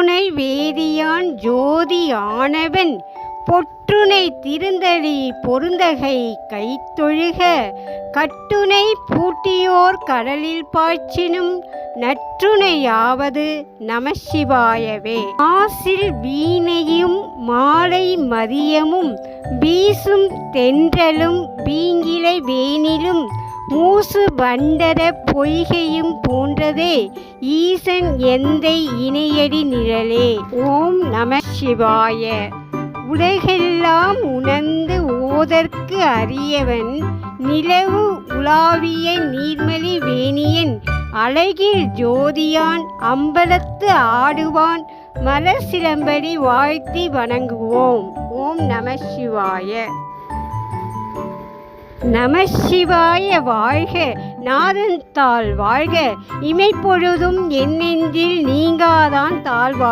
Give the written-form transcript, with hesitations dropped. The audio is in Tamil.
பொற்றுணை வேதியான் ஜோதி ஆனவன் பொற்றுணை திருந்தடி பொருந்தகை கைத்தொழுக கட்டுணை பூட்டியோர் கடலில் பாய்ச்சினும் நற்றுணையாவது நமசிவாயவே. மாசில் வீணையும் மாலை மதியமும் வீசும் தென்றலும் வீங்கிலை வேனிலும் மூசு வண்டர பொய்கையும் போன்றதே ஈசன் எந்தை இணையடி நிழலே. ஓம் நம சிவாய. உலகெல்லாம் உணர்ந்து ஓதற்கு அறியவன் நிலவு உலாவிய நீர்மலி வேணியன் அழகில் ஜோதியான் அம்பலத்து ஆடுவான் மலர் சிலம்படி வாழ்த்தி வணங்குவோம். ஓம் நம சிவாய. நமசிவாய வாழ்க. நாதன் தாள் வாழ்க. இமைப்பொழுதும் என் நெஞ்சில் நீங்காதான் தாழ்வாழ்.